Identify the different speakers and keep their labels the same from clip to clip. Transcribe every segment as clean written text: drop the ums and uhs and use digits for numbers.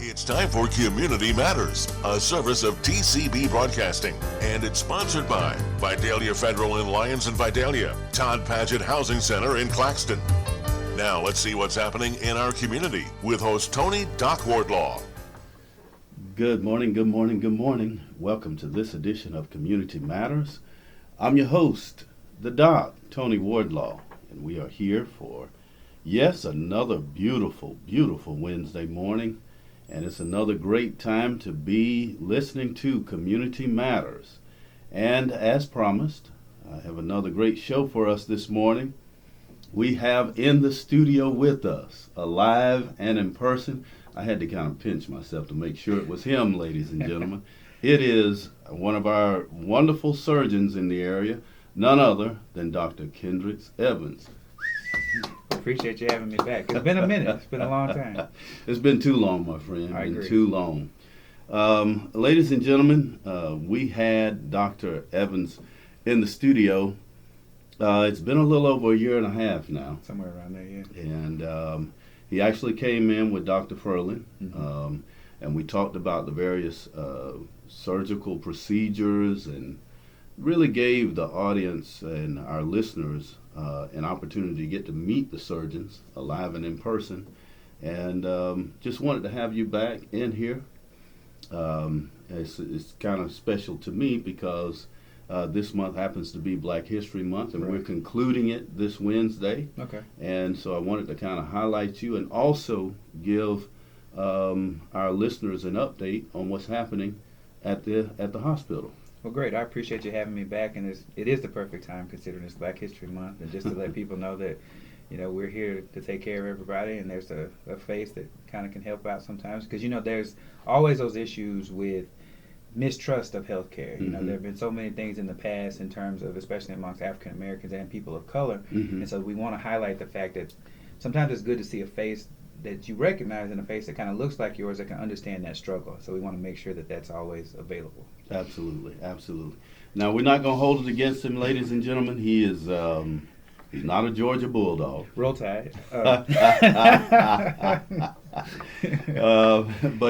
Speaker 1: It's time for Community Matters, a service of TCB Broadcasting, and it's sponsored by Vidalia Federal in Lyons and Vidalia, Todd Paget Housing Center in Claxton. Now let's see what's happening in our community with host Tony Doc Wardlaw.
Speaker 2: Good morning, good morning, good morning. Welcome to this edition of Community Matters. I'm your host, the Doc, Tony Wardlaw, and we are here for, yes, another beautiful, beautiful Wednesday morning. And it's another great time to be listening to Community Matters. And as promised, I have another great show for us this morning. We have in the studio with us, alive and in person. I had to kind of pinch myself to make sure it was him, ladies and gentlemen. It is one of our wonderful surgeons in the area, none other than Dr. Kendrix Evans.
Speaker 3: Appreciate you having me back. It's been a minute. It's been a long time.
Speaker 2: It's been too long, my friend.
Speaker 3: I agree.
Speaker 2: Too long. Ladies and gentlemen, we had Dr. Evans in the studio. It's been a little over a year and a half now.
Speaker 3: Somewhere around there, yeah.
Speaker 2: And he actually came in with Dr. Furlan, and we talked about the various surgical procedures and really gave the audience and our listeners an opportunity to get to meet the surgeons alive and in person, and just wanted to have you back in here. It's kind of special to me because this month happens to be Black History Month, and we're concluding it this Wednesday.
Speaker 3: Okay.
Speaker 2: And so I wanted to kind of highlight you and also give our listeners an update on what's happening at the hospital.
Speaker 3: Well, great. I appreciate you having me back, and it is the perfect time considering it's Black History Month, and just to let people know that, you know, we're here to take care of everybody, and there's a face that kind of can help out sometimes, because, you know, there's always those issues with mistrust of healthcare. You know, there have been so many things in the past in terms of, especially amongst African Americans and people of color, and so we want to highlight the fact that sometimes it's good to see a face that you recognize and a face that kind of looks like yours that can understand that struggle. So we want to make sure that that's always available.
Speaker 2: Absolutely, absolutely. Now, we're not going to hold it against him, ladies and gentlemen. He is he's not a Georgia Bulldog.
Speaker 3: Roll Tide.
Speaker 2: But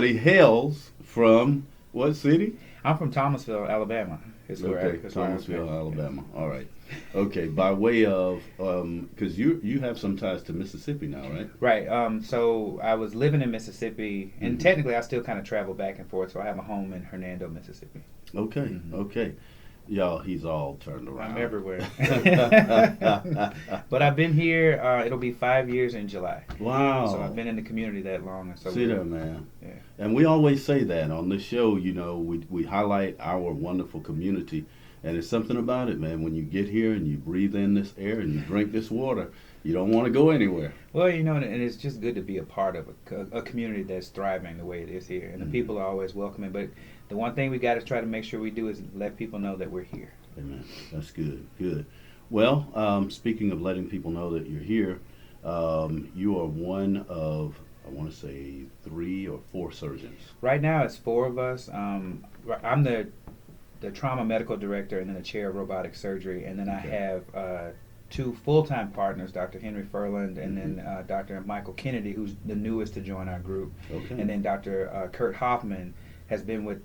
Speaker 2: he hails from what city?
Speaker 3: I'm from Thomasville, Alabama.
Speaker 2: Thomasville, Alabama. All right. Okay, by way of, because you have some ties to Mississippi now, right?
Speaker 3: Right. So I was living in Mississippi, and technically I still kind of travel back and forth, so I have a home in Hernando, Mississippi.
Speaker 2: Okay, okay. Y'all, he's all turned around.
Speaker 3: I'm everywhere. But I've been here, it'll be 5 years in July.
Speaker 2: Wow.
Speaker 3: So I've been in the community that long. So
Speaker 2: see there, man.
Speaker 3: Yeah.
Speaker 2: And we always say that on this show, you know, we highlight our wonderful community. And it's something about it, man. When you get here and you breathe in this air and you drink this water, you don't want to go anywhere.
Speaker 3: Well, you know, and it's just good to be a part of a community that's thriving the way it is here. And the people are always welcoming. But the one thing we got to try to make sure we do is let people know that we're here.
Speaker 2: Amen. That's good. Good. Well, speaking of letting people know that you're here, you are one of, I want to say, 3 or 4 surgeons.
Speaker 3: Right now, it's 4 of us. I'm the trauma medical director and then the chair of robotic surgery. And then I have 2 full-time partners, Dr. Henry Furland and then Dr. Michael Kennedy, who's the newest to join our group. Okay. And then Dr. Kurt Hoffman has been with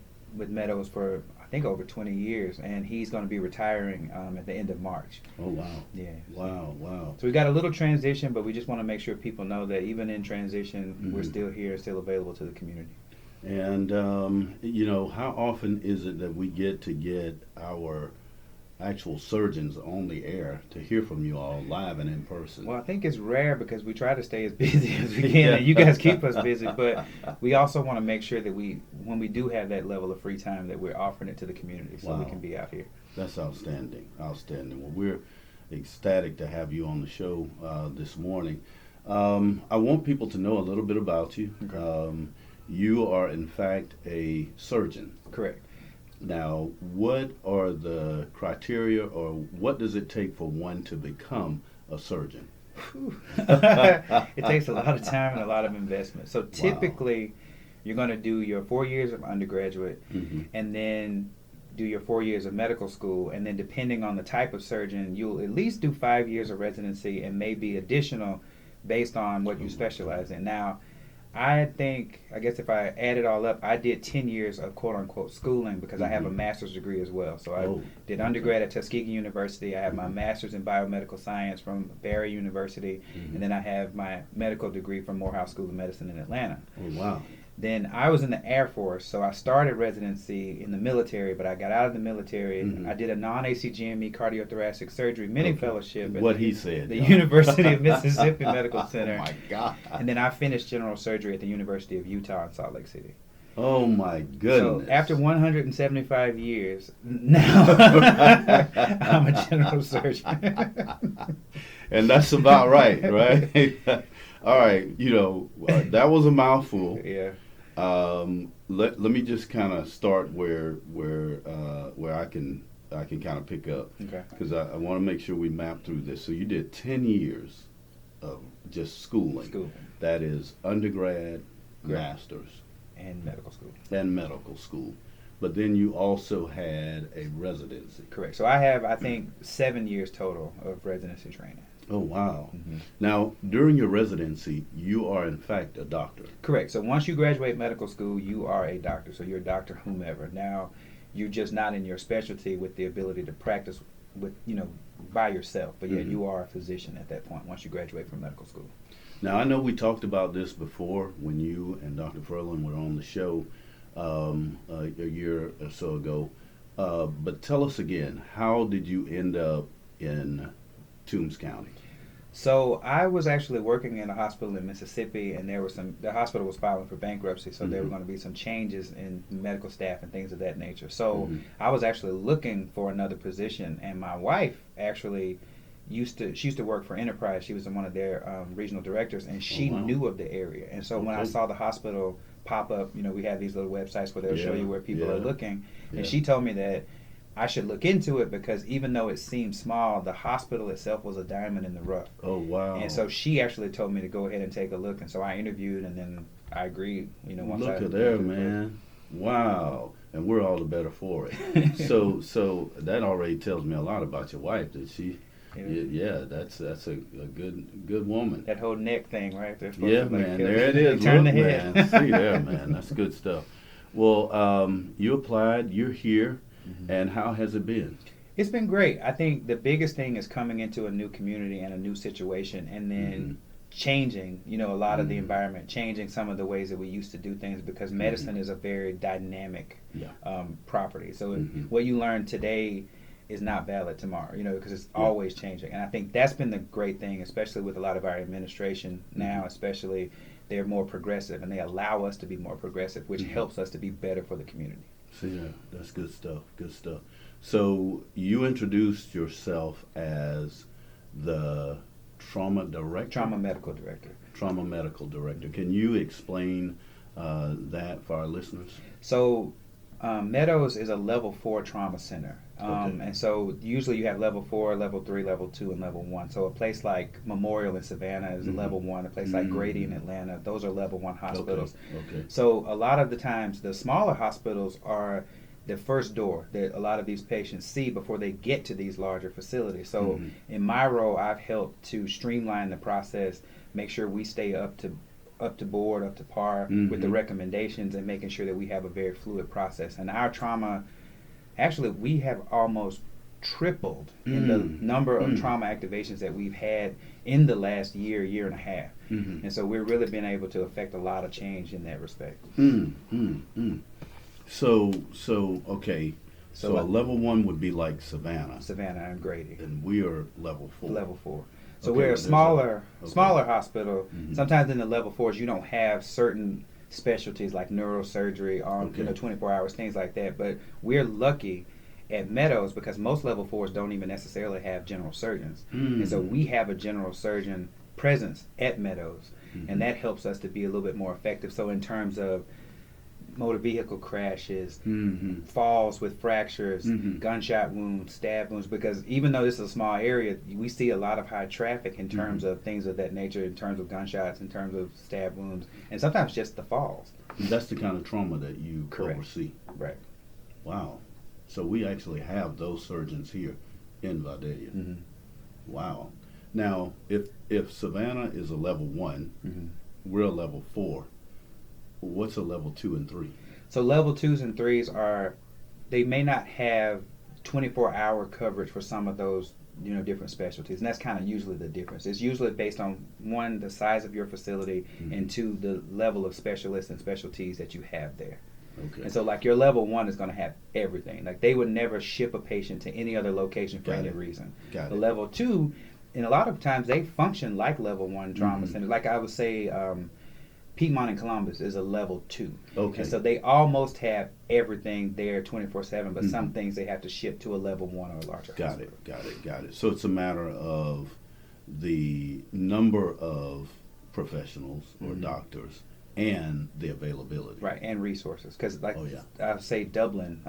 Speaker 3: Meadows for, I think, over 20 years, and he's going to be retiring at the end of March.
Speaker 2: Oh, wow.
Speaker 3: Yeah.
Speaker 2: Wow.
Speaker 3: So we got a little transition, but we just want to make sure people know that even in transition, we're still here, still available to the community.
Speaker 2: And, you know, how often is it that we get our actual surgeons on the air to hear from you all live and in person?
Speaker 3: Well, I think it's rare because we try to stay as busy as we can, and you guys keep us busy, but we also want to make sure that when we do have that level of free time, that we're offering it to the community so we can be out here.
Speaker 2: That's outstanding. Well, we're ecstatic to have you on the show this morning. I want people to know a little bit about you. Okay. You are, in fact, a surgeon.
Speaker 3: Correct.
Speaker 2: Now, what are the criteria, or what does it take for one to become a surgeon?
Speaker 3: It takes a lot of time and a lot of investment. So typically, you're going to do your 4 years of undergraduate, and then do your 4 years of medical school, and then depending on the type of surgeon, you'll at least do 5 years of residency and maybe additional based on what you specialize in. Now, I think, I guess if I add it all up, I did 10 years of quote unquote schooling because I have a master's degree as well. So I did undergrad at Tuskegee University. I have my master's in biomedical science from Barry University. And then I have my medical degree from Morehouse School of Medicine in Atlanta.
Speaker 2: Oh, wow.
Speaker 3: Then I was in the Air Force, so I started residency in the military, but I got out of the military. I did a non-ACGME cardiothoracic surgery mini fellowship at the University of Mississippi Medical Center.
Speaker 2: Oh, my God.
Speaker 3: And then I finished general surgery at the University of Utah in Salt Lake City.
Speaker 2: Oh, my goodness.
Speaker 3: So after 175 years, now I'm a general surgeon.
Speaker 2: And that's about right, right? All right, that was a mouthful.
Speaker 3: Yeah.
Speaker 2: Let me just kind of start where I can kind of pick up.
Speaker 3: Okay.
Speaker 2: Because I want to make sure we map through this. So you did 10 years of just schooling. That is undergrad, master's,
Speaker 3: and medical school.
Speaker 2: But then you also had a residency.
Speaker 3: Correct. So I have, I think, 7 years total of residency training.
Speaker 2: Oh, wow. Now, during your residency, you are, in fact, a doctor.
Speaker 3: Correct. So once you graduate medical school, you are a doctor. So you're a doctor whomever. Now, you're just not in your specialty with the ability to practice with, by yourself. But yeah, you are a physician at that point once you graduate from medical school.
Speaker 2: Now, I know we talked about this before when you and Dr. Furlan were on the show a year or so ago. But tell us again, how did you end up in Toombs County?
Speaker 3: So I was actually working in a hospital in Mississippi, and the hospital was filing for bankruptcy, so there were going to be some changes in medical staff and things of that nature. So I was actually looking for another position, and my wife actually used to work for Enterprise. She was one of their regional directors, and she knew of the area. And so when I saw the hospital pop up, we have these little websites where they'll show you where people are looking, and she told me that I should look into it because even though it seemed small, the hospital itself was a diamond in the rough.
Speaker 2: Oh, wow.
Speaker 3: And so she actually told me to go ahead and take a look. And so I interviewed, and then I agreed, once
Speaker 2: Look at there, man. Wow. And we're all the better for it. So that already tells me a lot about your wife. That she, that's a good woman.
Speaker 3: That whole neck thing right there.
Speaker 2: Yeah, man. There it is.
Speaker 3: Turn
Speaker 2: Look,
Speaker 3: the head.
Speaker 2: man. See there, man. That's good stuff. Well, you applied. You're here. And how has it been?
Speaker 3: It's been great. I think the biggest thing is coming into a new community and a new situation, and then changing, a lot of the environment, changing some of the ways that we used to do things, because medicine is a very dynamic property. So what you learn today is not valid tomorrow, because it's always changing. And I think that's been the great thing, especially with a lot of our administration now, especially they're more progressive, and they allow us to be more progressive, which helps us to be better for the community.
Speaker 2: So yeah, that's good stuff. Good stuff. So you introduced yourself as the trauma director?
Speaker 3: Trauma medical director.
Speaker 2: Trauma medical director. Can you explain that for our listeners?
Speaker 3: So Meadows is a level 4 trauma center. And so usually you have level 4, level 3, level 2, and level 1. So a place like Memorial in Savannah is a level 1. A place like Grady in Atlanta, those are level 1 hospitals.
Speaker 2: Okay.
Speaker 3: So a lot of the times the smaller hospitals are the first door that a lot of these patients see before they get to these larger facilities. So in my role, I've helped to streamline the process, make sure we stay up to board, up to par with the recommendations, and making sure that we have a very fluid process. And our trauma, actually, we have almost tripled in the number of trauma activations that we've had in the last year and a half. And so we've really been able to affect a lot of change in that respect.
Speaker 2: So okay. So a level 1 would be like Savannah
Speaker 3: and Grady.
Speaker 2: And we are level 4.
Speaker 3: Level 4. So we're a smaller hospital. Sometimes in the level 4s you don't have certain specialties like neurosurgery on 24 hours, things like that. But we're lucky at Meadows because most level 4s don't even necessarily have general surgeons. And so we have a general surgeon presence at Meadows, and that helps us to be a little bit more effective. So in terms of motor vehicle crashes, falls with fractures, gunshot wounds, stab wounds, because even though this is a small area, we see a lot of high traffic in terms of things of that nature, in terms of gunshots, in terms of stab wounds, and sometimes just the falls.
Speaker 2: That's the kind of trauma that you oversee.
Speaker 3: Right.
Speaker 2: Wow. So we actually have those surgeons here in Vidalia. Wow. Now, if Savannah is a level 1, we're a level 4. what's a level 2 and 3?
Speaker 3: So level 2s and 3s they may not have 24-hour coverage for some of those, different specialties, and that's kind of usually the difference. It's usually based on, one, the size of your facility, and two, the level of specialists and specialties that you have there.
Speaker 2: Okay.
Speaker 3: And so, like, your level 1 is going to have everything. Like, they would never ship a patient to any other location for any reason.
Speaker 2: Got
Speaker 3: The
Speaker 2: it.
Speaker 3: level 2, and a lot of times they function like level 1 trauma centers. Like I would say, Piedmont and Columbus is a level 2.
Speaker 2: Okay.
Speaker 3: And so they almost have everything there 24/7, but some things they have to ship to a level 1 or a larger hospital.
Speaker 2: Got it. So it's a matter of the number of professionals or doctors and the availability.
Speaker 3: Right, and resources. Because, like,
Speaker 2: Oh, yeah.
Speaker 3: I say Dublin,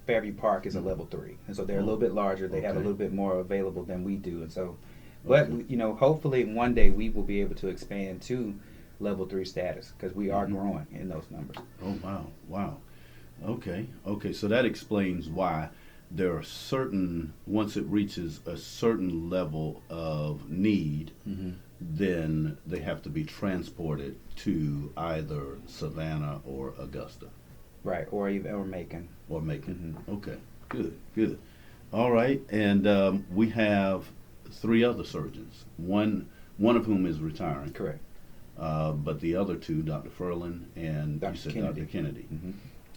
Speaker 3: Fairview Park is a level 3. And so they're a little bit larger. They have a
Speaker 2: Okay.
Speaker 3: little bit more available than we do. And so, but, hopefully one day we will be able to expand to level 3 status, because we are growing in those numbers.
Speaker 2: Oh, wow. Okay, so that explains why there are certain, once it reaches a certain level of need, then they have to be transported to either Savannah or Augusta.
Speaker 3: Right, or Macon.
Speaker 2: Or Macon. Okay, good. All right, and we have 3 other surgeons, one of whom is retiring.
Speaker 3: Correct.
Speaker 2: But the other 2, Dr. Furlan and
Speaker 3: Dr.
Speaker 2: you said
Speaker 3: Kennedy.
Speaker 2: Dr. Kennedy.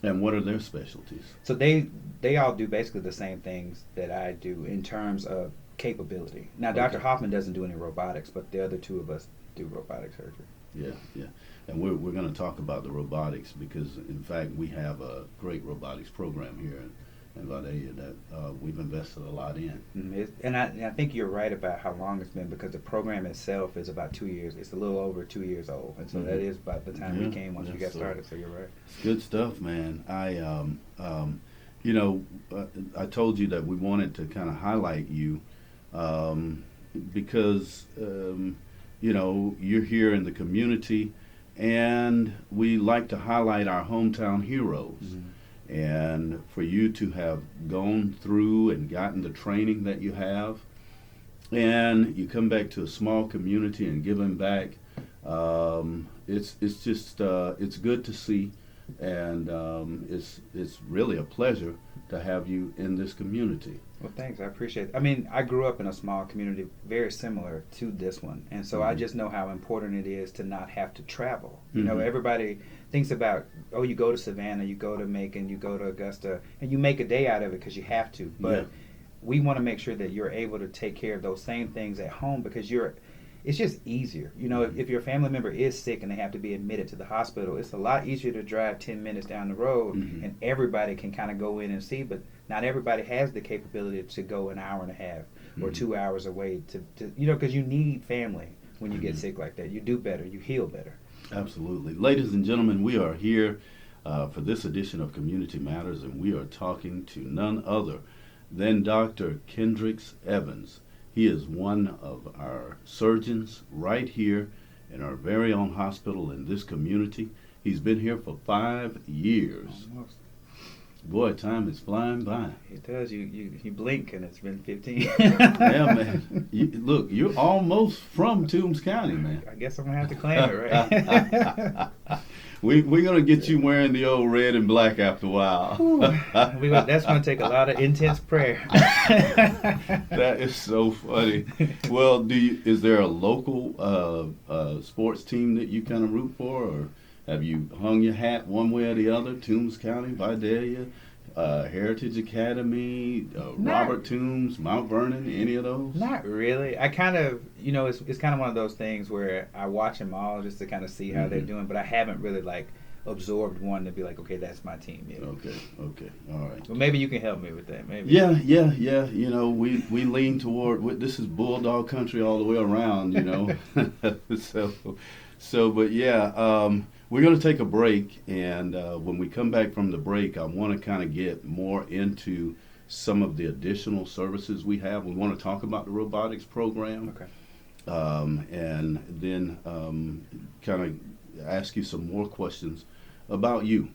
Speaker 2: And what are their specialties?
Speaker 3: So they all do basically the same things that I do in terms of capability. Now, Dr. Hoffman doesn't do any robotics, but the other 2 of us do robotic surgery.
Speaker 2: Yeah. And we're going to talk about the robotics because, in fact, we have a great robotics program here in Vidalia that we've invested a lot in.
Speaker 3: And I think you're right about how long it's been, because the program itself is about 2 years. It's a little over 2 years old, and so that is about the time we came once we got started. So you're right.
Speaker 2: Good stuff, man. I I told you that we wanted to kind of highlight you because you're here in the community, and we like to highlight our hometown heroes. And for you to have gone through and gotten the training that you have, and you come back to a small community and giving back, it's just it's good to see, and it's really a pleasure to have you in this community.
Speaker 3: Well, thanks. I appreciate it. I mean, I grew up in a small community very similar to this one, and so I just know how important it is to not have to travel. Everybody thinks about, you go to Savannah, you go to Macon, you go to Augusta, and you make a day out of it because you have to. But we want to make sure that you're able to take care of those same things at home, because it's just easier. If your family member is sick and they have to be admitted to the hospital, it's a lot easier to drive 10 minutes down the road, and everybody can kind of go in and see, but not everybody has the capability to go an hour and a half or 2 hours away to because you need family when you get sick like that. You do better, you heal better.
Speaker 2: Absolutely. Ladies and gentlemen, we are here for this edition of Community Matters, and we are talking to none other than Dr. Kendrix Evans. He is one of our surgeons right here in our very own hospital in this community. He's been here for 5 years.
Speaker 3: Almost.
Speaker 2: Boy, time is flying by.
Speaker 3: It does. You blink and it's been 15.
Speaker 2: Yeah, man. Look, you're almost from Toombs County, man.
Speaker 3: I guess I'm going to have to claim it, right?
Speaker 2: We're going to get you wearing the old red and black after a while.
Speaker 3: That's going to take a lot of intense prayer.
Speaker 2: That is so funny. Well, is there a local sports team that you kind of root for, or have you hung your hat one way or the other? Toombs County, Vidalia, Heritage Academy, Robert Toombs, Mount Vernon, any of those?
Speaker 3: Not really. I kind of, it's kind of one of those things where I watch them all just to kind of see how they're doing, but I haven't really absorbed one to be like, okay, that's my team yet.
Speaker 2: Okay, all right.
Speaker 3: Well, maybe you can help me with that. Maybe.
Speaker 2: Yeah. We lean toward, this is Bulldog country all the way around, but yeah, we're going to take a break, and when we come back from the break, I want to kind of get more into some of the additional services we have. We want to talk about the robotics program.
Speaker 3: Okay.
Speaker 2: And then kind of ask you some more questions about you,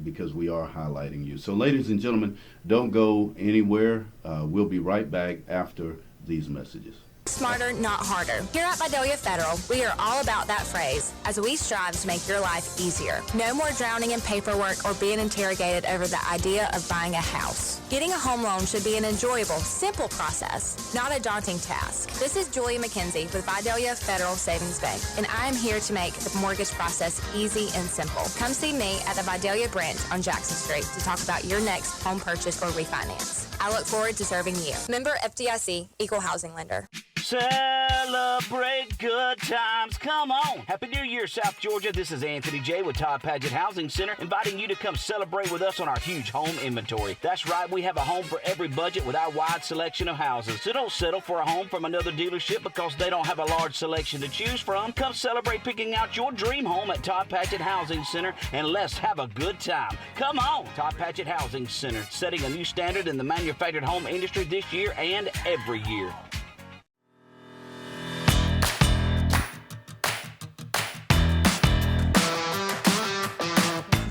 Speaker 2: because we are highlighting you. So, ladies and gentlemen, don't go anywhere. We'll be right back after these messages.
Speaker 4: Smarter, not harder. Here at Vidalia Federal, we are all about that phrase as we strive to make your life easier. No more drowning in paperwork or being interrogated over the idea of buying a house. Getting a home loan should be an enjoyable, simple process, not a daunting task. This is Julia McKenzie with Vidalia Federal Savings Bank, and I am here to make the mortgage process easy and simple. Come see me at the Vidalia branch on Jackson Street to talk about your next home purchase or refinance. I look forward to serving you. Member FDIC, Equal Housing Lender.
Speaker 5: Celebrate good times. Come on. Happy New Year, South Georgia. This is Anthony J. with Todd Paget Housing Center, inviting you to come celebrate with us on our huge home inventory. That's right. We have a home for every budget with our wide selection of houses. So don't settle for a home from another dealership because they don't have a large selection to choose from. Come celebrate picking out your dream home at Todd Paget Housing Center, and let's have a good time. Come on. Todd Paget Housing Center, setting a new standard in the manufactured home industry this year and every year.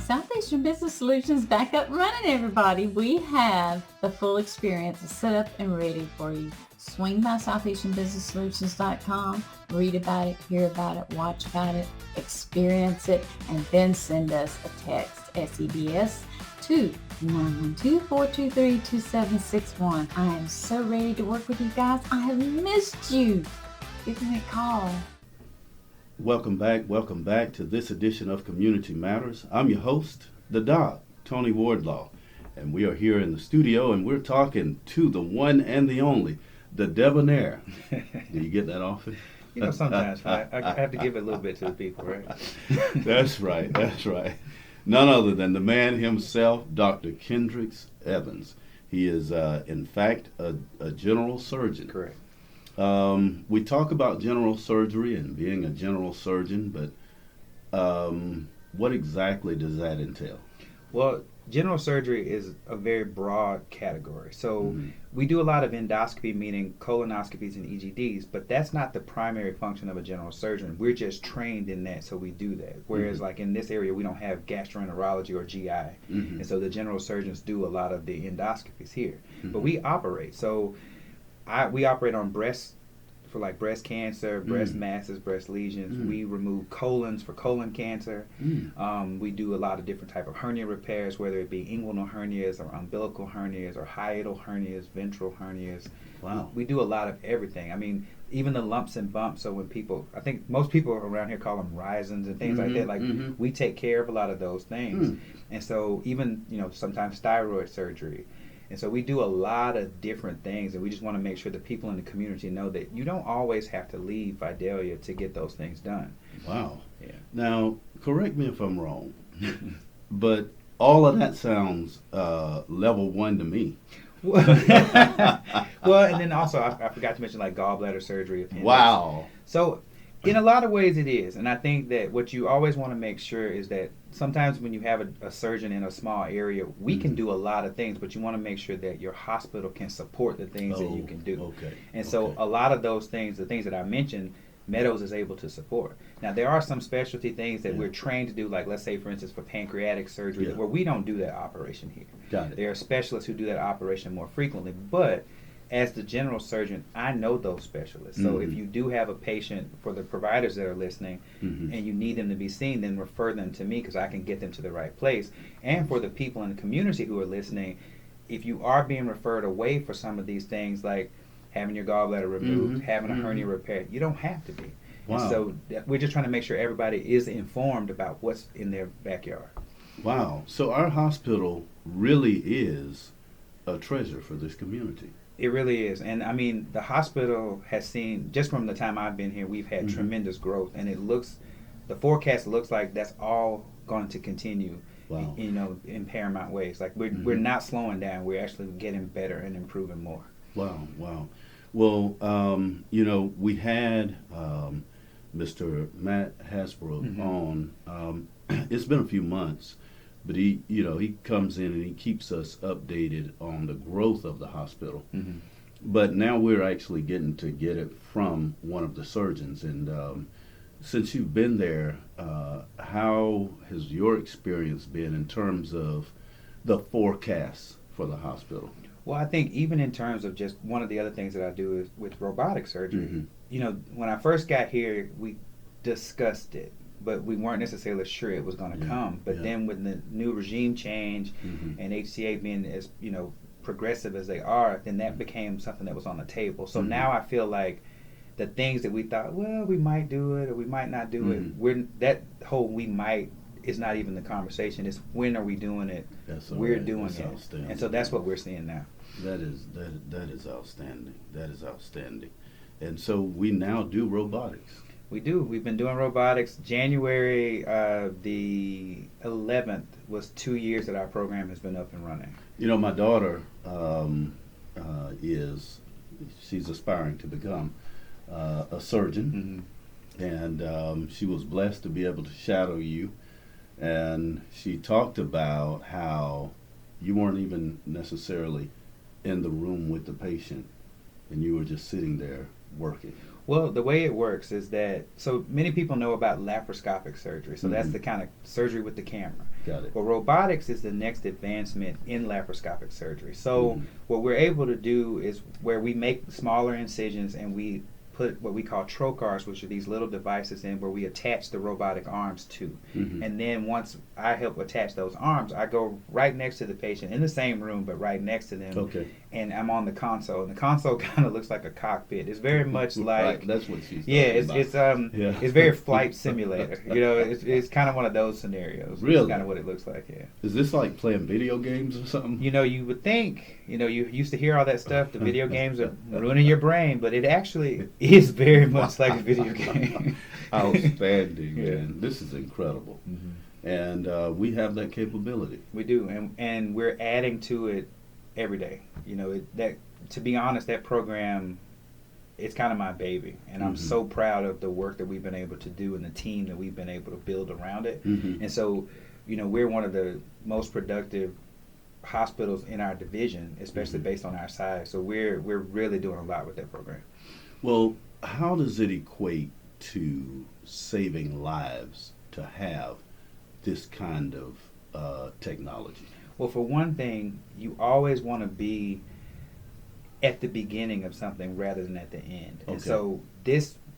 Speaker 6: Southeastern Business Solutions back up and running, everybody. We have the full experience set up and ready for you. Swing by SoutheasternBusinessSolutions.com, read about it, hear about it, watch about it, experience it, and then send us a text, SEDS, to 912-423-2761. I am so ready to work with you guys. I have missed you. Give me a call.
Speaker 2: Welcome back to this edition of Community Matters. I'm your host, the Doc, Tony Wardlaw, and we are here in the studio, and we're talking to the one and the only, the debonair. Do you get that often?
Speaker 3: You know, sometimes I have to give it a little bit to the people, right?
Speaker 2: That's right. None other than the man himself, Dr. Kendrix Evans. He is, in fact, a general surgeon.
Speaker 3: Correct.
Speaker 2: We talk about general surgery and being a general surgeon, but what exactly does that entail?
Speaker 3: Well, general surgery is a very broad category. So we do a lot of endoscopy, meaning colonoscopies and EGDs, but that's not the primary function of a general surgeon. We're just trained in that, so we do that. Whereas like in this area, we don't have gastroenterology or GI. And so the general surgeons do a lot of the endoscopies here. But we operate. So we operate on breast for like breast cancer, breast masses, breast lesions. We remove colons for colon cancer. We do a lot of different type of hernia repairs, whether it be inguinal hernias or umbilical hernias or hiatal hernias, ventral hernias.
Speaker 2: Wow.
Speaker 3: We do a lot of everything. I mean, even the lumps and bumps. So when people, I think most people around here call them risins and things like that. Like we take care of a lot of those things. And so even, you know, sometimes thyroid surgery. And so we do a lot of different things, and we just want to make sure that people in the community know that you don't always have to leave Vidalia to get those things done.
Speaker 2: Wow.
Speaker 3: Yeah.
Speaker 2: Now, correct me if I'm wrong, but all of that sounds level 1 to me.
Speaker 3: Well, and then also I forgot to mention like gallbladder surgery. Appendix.
Speaker 2: Wow.
Speaker 3: So in a lot of ways it is, and I think that what you always want to make sure is that sometimes when you have a surgeon in a small area, we can do a lot of things, but you want to make sure that your hospital can support the things that you can do.
Speaker 2: Okay.
Speaker 3: And so a lot of those things, the things that I mentioned, Meadows is able to support. Now there are some specialty things that we're trained to do, like let's say for instance for pancreatic surgery, where we don't do that operation here.
Speaker 2: Got it.
Speaker 3: There are specialists who do that operation more frequently, but as the general surgeon, I know those specialists. So if you do have a patient, for the providers that are listening, and you need them to be seen, then refer them to me because I can get them to the right place. And for the people in the community who are listening, if you are being referred away for some of these things, like having your gallbladder removed, having a hernia repaired, you don't have to be.
Speaker 2: Wow.
Speaker 3: And so we're just trying to make sure everybody is informed about what's in their backyard.
Speaker 2: Wow. So our hospital really is a treasure for this community.
Speaker 3: It really is. And I mean, the hospital has seen, just from the time I've been here, we've had tremendous growth. And the forecast looks like that's all going to continue, you know, in paramount ways. Like we're not slowing down. We're actually getting better and improving more.
Speaker 2: Wow. Well, you know, we had Mr. Matt Hasbrook on. It's been a few months, but he comes in and he keeps us updated on the growth of the hospital. But now we're actually getting to get it from one of the surgeons. And since you've been there, how has your experience been in terms of the forecast for the hospital?
Speaker 3: Well, I think even in terms of just one of the other things that I do is with robotic surgery.
Speaker 2: Mhm.
Speaker 3: You know, when I first got here, we discussed it, but we weren't necessarily sure it was going to
Speaker 2: Yeah,
Speaker 3: come. But
Speaker 2: yeah.
Speaker 3: then with the new regime change
Speaker 2: Mhm.
Speaker 3: and HCA being as progressive as they are, then that became something that was on the table. So
Speaker 2: Mhm.
Speaker 3: now I feel like the things that we thought, well, we might do it or we might not do it.
Speaker 2: Mhm.
Speaker 3: That whole we might is not even the conversation. It's when are we doing it?
Speaker 2: That's all
Speaker 3: We're
Speaker 2: right.
Speaker 3: doing
Speaker 2: That's
Speaker 3: it,
Speaker 2: outstanding.
Speaker 3: and so that's what we're seeing now.
Speaker 2: That is outstanding. That is outstanding. And so we now do robotics.
Speaker 3: We do. We've been doing robotics. January the 11th was 2 years that our program has been up and running.
Speaker 2: You know, my daughter she's aspiring to become a surgeon, and she was blessed to be able to shadow you. And she talked about how you weren't even necessarily in the room with the patient, and you were just sitting there working.
Speaker 3: Well, the way it works is that, so many people know about laparoscopic surgery. So that's
Speaker 2: Mhm.
Speaker 3: the kind of surgery with the camera.
Speaker 2: Got it.
Speaker 3: Well, robotics is the next advancement in laparoscopic surgery. So
Speaker 2: Mhm.
Speaker 3: what we're able to do is where we make smaller incisions and we put what we call trocars, which are these little devices in where we attach the robotic arms to.
Speaker 2: Mhm.
Speaker 3: And then once I help attach those arms, I go right next to the patient in the same room, but right next to them.
Speaker 2: Okay.
Speaker 3: And I'm on the console. And the console kind of looks like a cockpit. It's very much like,
Speaker 2: Right, that's what she's
Speaker 3: yeah,
Speaker 2: talking
Speaker 3: it's
Speaker 2: about.
Speaker 3: it's it's very flight simulator. You know, it's kind of one of those scenarios.
Speaker 2: Really?
Speaker 3: It's kind of what it looks like. Yeah.
Speaker 2: Is this like playing video games or something?
Speaker 3: You know, you would think, you used to hear all that stuff. The video games are ruining your brain, but it actually is very much like a video game.
Speaker 2: Outstanding,
Speaker 3: Yeah.
Speaker 2: man. This is incredible.
Speaker 3: Mhm.
Speaker 2: And we have that capability.
Speaker 3: We do, and we're adding to it every day. To be honest, that program, it's kind of my baby, and I'm
Speaker 2: Mhm.
Speaker 3: so proud of the work that we've been able to do and the team that we've been able to build around it.
Speaker 2: Mhm.
Speaker 3: And so, we're one of the most productive hospitals in our division, especially
Speaker 2: Mhm.
Speaker 3: based on our size. So we're really doing a lot with that program.
Speaker 2: Well, how does it equate to saving lives to have this kind of technology?
Speaker 3: Well, for one thing, you always want to be at the beginning of something rather than at the end. And
Speaker 2: Okay.
Speaker 3: so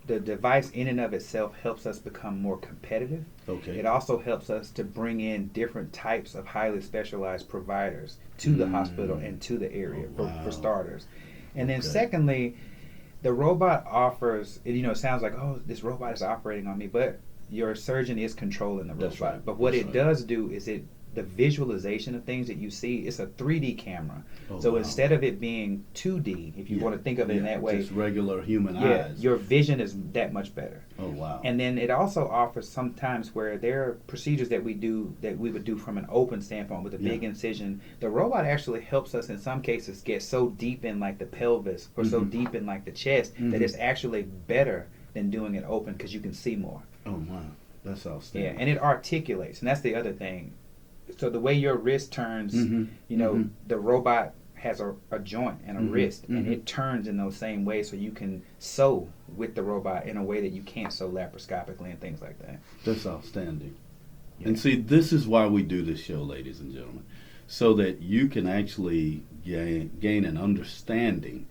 Speaker 3: the device in and of itself helps us become more competitive.
Speaker 2: Okay.
Speaker 3: It also helps us to bring in different types of highly specialized providers to the hospital and to the area
Speaker 2: Oh, wow.
Speaker 3: for starters. And then
Speaker 2: Okay.
Speaker 3: secondly, the robot offers, it sounds like, oh, this robot is operating on me, but your surgeon is controlling the robot.
Speaker 2: That's right.
Speaker 3: But what
Speaker 2: That's
Speaker 3: it
Speaker 2: right.
Speaker 3: does do is the visualization of things that you see, it's a 3D camera.
Speaker 2: Oh,
Speaker 3: So
Speaker 2: wow.
Speaker 3: instead of it being 2D, if you
Speaker 2: Yeah,
Speaker 3: want to think of it in
Speaker 2: yeah,
Speaker 3: that way,
Speaker 2: just regular human
Speaker 3: yeah,
Speaker 2: eyes.
Speaker 3: your vision is that much better.
Speaker 2: Oh, wow.
Speaker 3: And then it also offers sometimes where there are procedures that we would do from an open standpoint with a big
Speaker 2: Yeah.
Speaker 3: incision. The robot actually helps us in some cases get so deep in like the pelvis or so
Speaker 2: Mhm.
Speaker 3: deep in like the chest that
Speaker 2: Mhm.
Speaker 3: it's actually better than doing it open because you can see more.
Speaker 2: Oh, wow. That's
Speaker 3: Yeah,
Speaker 2: outstanding.
Speaker 3: and it articulates, and that's the other thing. So the way your wrist turns,
Speaker 2: Mhm. Mhm.
Speaker 3: the robot has a joint and a
Speaker 2: Mhm.
Speaker 3: wrist, and
Speaker 2: Mhm.
Speaker 3: it turns in those same ways, so you can sew with the robot in a way that you can't sew laparoscopically and things like that.
Speaker 2: That's outstanding.
Speaker 3: Yeah.
Speaker 2: And see, this is why we do this show, ladies and gentlemen, so that you can actually gain an understanding,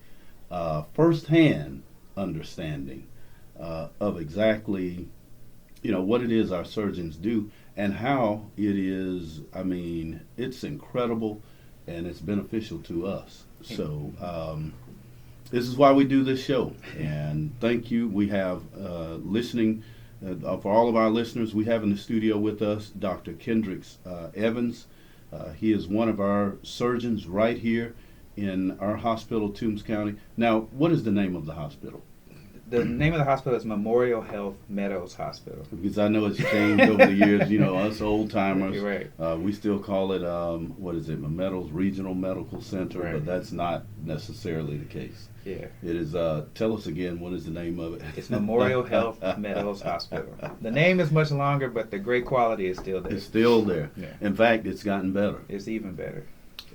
Speaker 2: firsthand understanding of exactly, what it is our surgeons do and how it is. I mean, it's incredible and it's beneficial to us. So this is why we do this show. And thank you. We have listening. For all of our listeners, we have in the studio with us Dr. Kendrix Evans. He is one of our surgeons right here in our hospital, Toombs County. Now, what is the name of the hospital?
Speaker 3: The name of the hospital is Memorial Health Meadows Hospital.
Speaker 2: Because I know it's changed over the years. Us old timers,
Speaker 3: You're right.
Speaker 2: we still call it, Meadows Regional Medical Center,
Speaker 3: Right.
Speaker 2: but that's not necessarily the case.
Speaker 3: Yeah.
Speaker 2: It is, tell us again, what is the name of it?
Speaker 3: It's Memorial Health Meadows Hospital. The name is much longer, but the great quality is still there.
Speaker 2: It's still there.
Speaker 3: Yeah.
Speaker 2: In fact, it's gotten better.
Speaker 3: It's even better.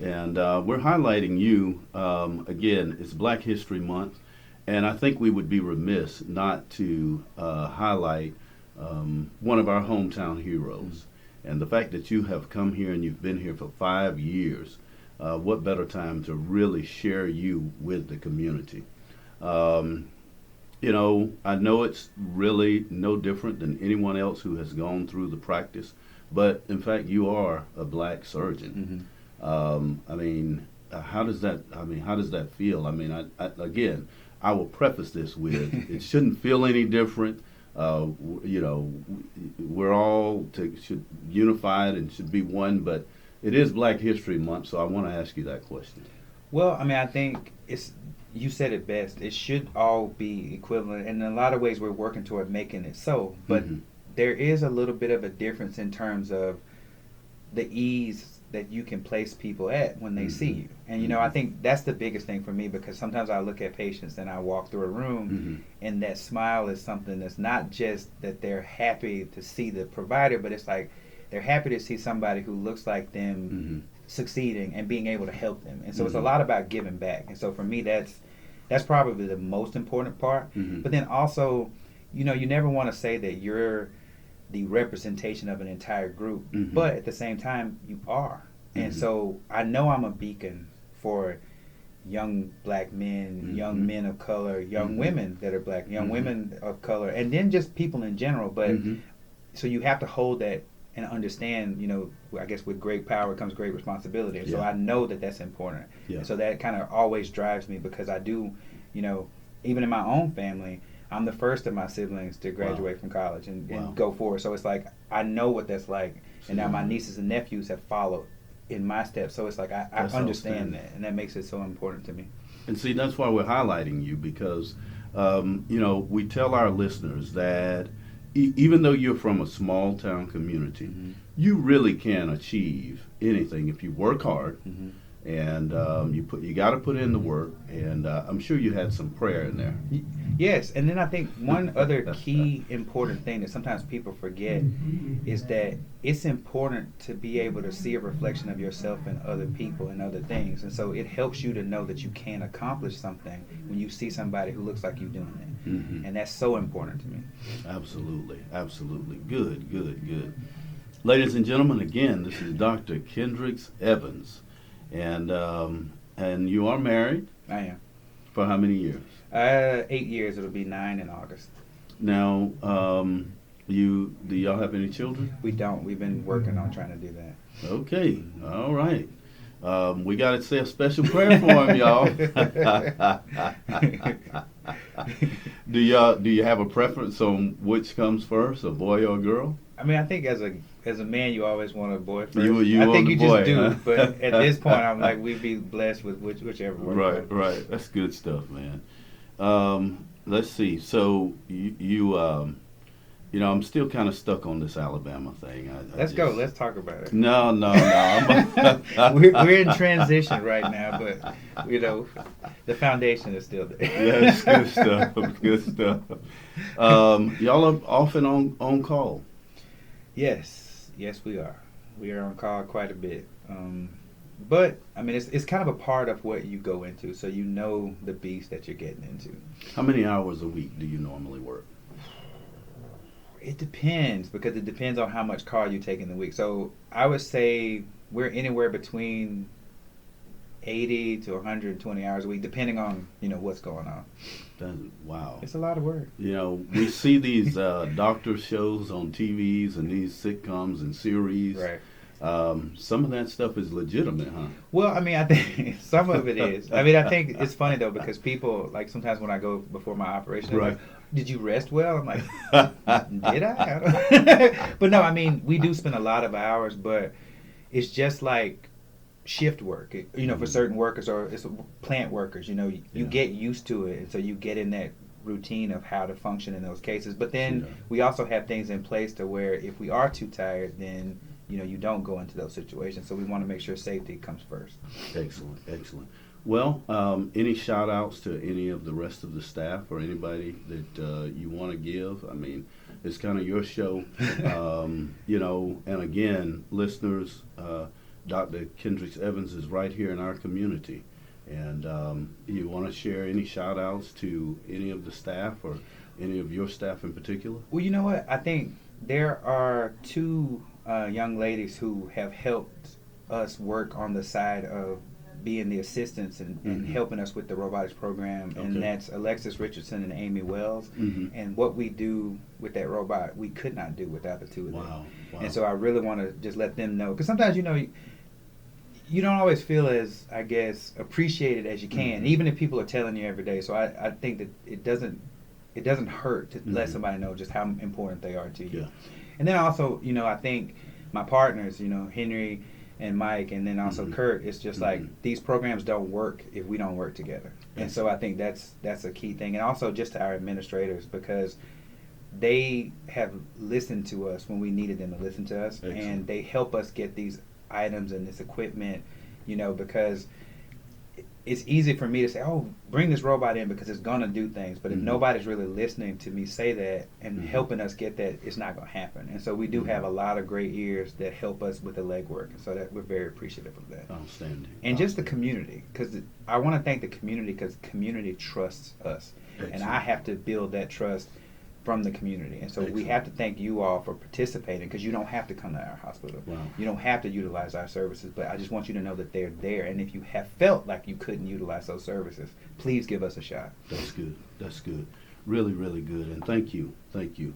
Speaker 2: And we're highlighting you. Again, it's Black History Month, and I think we would be remiss not to highlight one of our hometown heroes. And the fact that you have come here and you've been here for 5 years, what better time to really share you with the community? Um, I know it's really no different than anyone else who has gone through the practice, but in fact, you are a black surgeon. How does that feel? Again, I will preface this with it shouldn't feel any different. We're all should unified and should be one, but it is Black History Month, so I want to ask you that question.
Speaker 3: Well, I think you said it best. It should all be equivalent, and in a lot of ways we're working toward making it so, but there is a little bit of a difference in terms of the ease that you can place people at when they see you. And I think that's the biggest thing for me, because sometimes I look at patients and I walk through a room and that smile is something that's not just that they're happy to see the provider, but it's like they're happy to see somebody who looks like them succeeding and being able to help them. And so it's a lot about giving back. And so for me, that's probably the most important part. But then also, you never want to say that you're the representation of an entire group, but at the same time, you are. And so I know I'm a beacon for young black men, young men of color, young women that are black, young women of color, and then just people in general. But so you have to hold that and understand, I guess with great power comes great responsibility. And so I know that that's important. And so that kind of always drives me, because I do, even in my own family, I'm the first of my siblings to graduate from college and go forward. So it's like, I know what that's like. And now my nieces and nephews have followed in my steps. So it's like, I understand that. And that makes it so important to me.
Speaker 2: And see, that's why we're highlighting you, because, we tell our listeners that even though you're from a small town community, you really can achieve anything if you work hard. And you got to put in the work, and I'm sure you had some prayer in there.
Speaker 3: Yes, and then I think one other key important thing that sometimes people forget is that it's important to be able to see a reflection of yourself in other people and other things. And so it helps you to know that you can accomplish something when you see somebody who looks like you doing it. And that's so important to me.
Speaker 2: Absolutely, absolutely. Good. Ladies and gentlemen, again, this is Dr. Kendrix Evans. And you are married?
Speaker 3: I am.
Speaker 2: For how many years?
Speaker 3: 8 years. It'll be 9 in August.
Speaker 2: Now, do y'all have any children?
Speaker 3: We don't. We've been working on trying to do that.
Speaker 2: Okay. All right. We got to say a special prayer for him, y'all. Do you have a preference on which comes first, a boy or a girl?
Speaker 3: I think as a man, you always want a boy first.
Speaker 2: You
Speaker 3: I think you
Speaker 2: boy,
Speaker 3: just do,
Speaker 2: huh?
Speaker 3: but at this point, I'm like, we'd be blessed with whichever one.
Speaker 2: Right. That's good stuff, man. Let's see. So I'm still kind of stuck on this Alabama thing.
Speaker 3: Let's go. Let's talk about it.
Speaker 2: No.
Speaker 3: we're in transition right now, but the foundation is still there.
Speaker 2: Yes, good stuff. Good stuff. Y'all are often on call.
Speaker 3: Yes, we are. We are on call quite a bit. But it's kind of a part of what you go into, so you know the beast that you're getting into.
Speaker 2: How many hours a week do you normally work?
Speaker 3: It depends, because it depends on how much call you take in the week. So I would say we're anywhere between 80 to 120 hours a week, depending on what's going on.
Speaker 2: Wow,
Speaker 3: it's a lot of work.
Speaker 2: We see these doctor shows on TVs and these sitcoms and series.
Speaker 3: Right.
Speaker 2: Some of that stuff is legitimate, huh?
Speaker 3: Well, I think some of it is. I think it's funny though, because people, like, sometimes when I go before my operation, they're like, did you rest well? I'm like, did I? But no, we do spend a lot of hours, but it's just like shift work, for certain workers, or it's plant workers, you get used to it, and so you get in that routine of how to function in those cases. But then we also have things in place to where if we are too tired, then you don't go into those situations. So we want to make sure safety comes first.
Speaker 2: Excellent. Well, any shout outs to any of the rest of the staff or anybody that you want to give? It's kind of your show, and again, listeners, Dr. Kendrix Evans is right here in our community. And you want to share any shout outs to any of the staff or any of your staff in particular?
Speaker 3: Well, you know what? I think there are 2 young ladies who have helped us work on the side of being the assistants and helping us with the robotics program, and that's Alexis Richardson and Amy Wells. And what we do with that robot, we could not do without the two of them.
Speaker 2: Wow.
Speaker 3: And so I really want to just let them know, because sometimes, you know, you don't always feel as, I guess, appreciated as you can, even if people are telling you every day. So I think that it doesn't hurt to let somebody know just how important they are to you.
Speaker 2: Yeah.
Speaker 3: And then also, you know, I think my partners, you know, Henry and Mike, and then also Kurt, it's just like these programs don't work if we don't work together. And so I think that's a key thing. And also just to our administrators, because they have listened to us when we needed them to listen to us.
Speaker 2: Excellent.
Speaker 3: And they help us get these items and this equipment, you know, because it's easy for me to say, oh, bring this robot in because it's going to do things. But if nobody's really listening to me say that and helping us get that, it's not going to happen. And so we do have a lot of great ears that help us with the legwork. And so that we're very appreciative of that.
Speaker 2: Outstanding.
Speaker 3: And just the community, because I want to thank the community, because community trusts us.
Speaker 2: Excellent.
Speaker 3: And I have to build that trust from the community. And so we have to thank you all for participating, because you don't have to come to our hospital.
Speaker 2: Wow.
Speaker 3: You don't have to utilize our services, but I just want you to know that they're there. And if you have felt like you couldn't utilize those services, please give us a shot.
Speaker 2: That's good. That's good. Really, really good. And thank you. Thank you.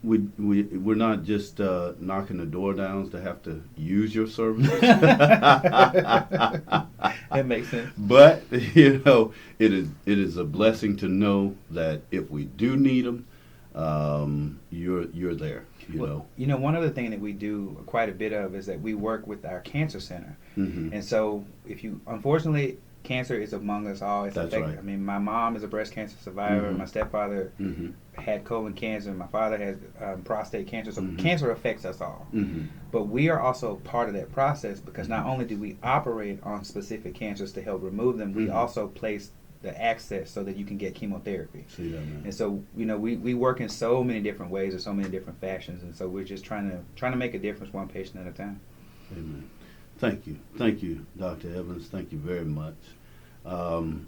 Speaker 2: We're not just knocking the door down to have to use your services.
Speaker 3: That makes sense.
Speaker 2: But you know, it is a blessing to know that if we do need them, you're there. You know,
Speaker 3: one other thing that we do quite a bit of is that we work with our cancer center. And so, unfortunately, cancer is among us all. It's
Speaker 2: That's right.
Speaker 3: I mean, my mom is a breast cancer survivor. My stepfather had colon cancer. My father has prostate cancer. So cancer affects us all. But we are also part of that process, because not only do we operate on specific cancers to help remove them, we also place the access so that you can get chemotherapy.
Speaker 2: See that, man.
Speaker 3: And so, you know, we work in so many different ways and so many different fashions, and so we're just trying to make a difference one patient at a time.
Speaker 2: Amen. Thank you, Dr. Evans. Thank you very much.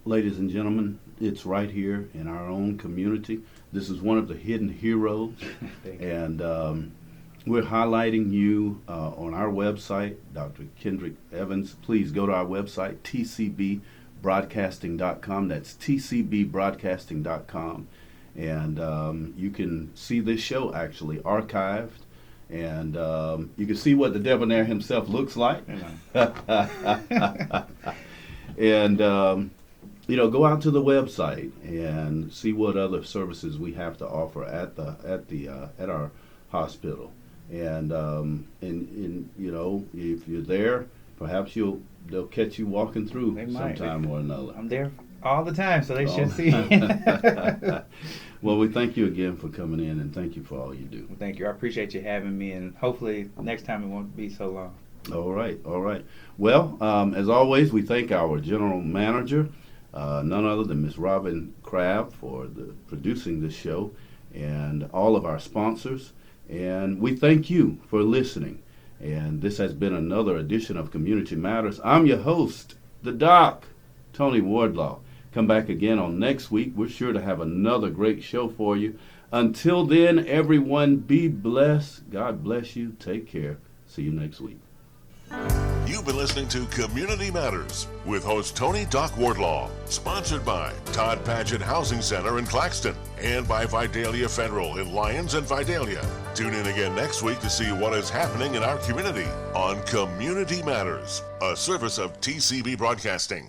Speaker 2: Ladies and gentlemen, it's right here in our own community. This is one of the hidden heroes, and we're highlighting you on our website, Dr. Kendrix Evans. Please go to our website, tcbbroadcasting.com. That's tcbbroadcasting.com, and you can see this show actually archived. And you can see what the debonair himself looks like. And, you know, go out to the website and see what other services we have to offer at our hospital. And you know, if you're there, perhaps they'll catch you walking through sometime or another.
Speaker 3: I'm there all the time, so they should see.
Speaker 2: Well, we thank you again for coming in, and thank you for all you do.
Speaker 3: Well, thank you. I appreciate you having me, and hopefully next time it won't be so long.
Speaker 2: All right. Well, as always, we thank our general manager, none other than Ms. Robin Crabb, for producing this show, and all of our sponsors. And we thank you for listening. And this has been another edition of Community Matters. I'm your host, the Doc, Tony Wardlaw. Come back again on next week. We're sure to have another great show for you. Until then, everyone, be blessed. God bless you. Take care. See you next week.
Speaker 1: You've been listening to Community Matters with host Tony Doc Wardlaw, sponsored by Todd Paget Housing Center in Claxton and by Vidalia Federal in Lyons and Vidalia. Tune in again next week to see what is happening in our community on Community Matters, a service of TCB Broadcasting.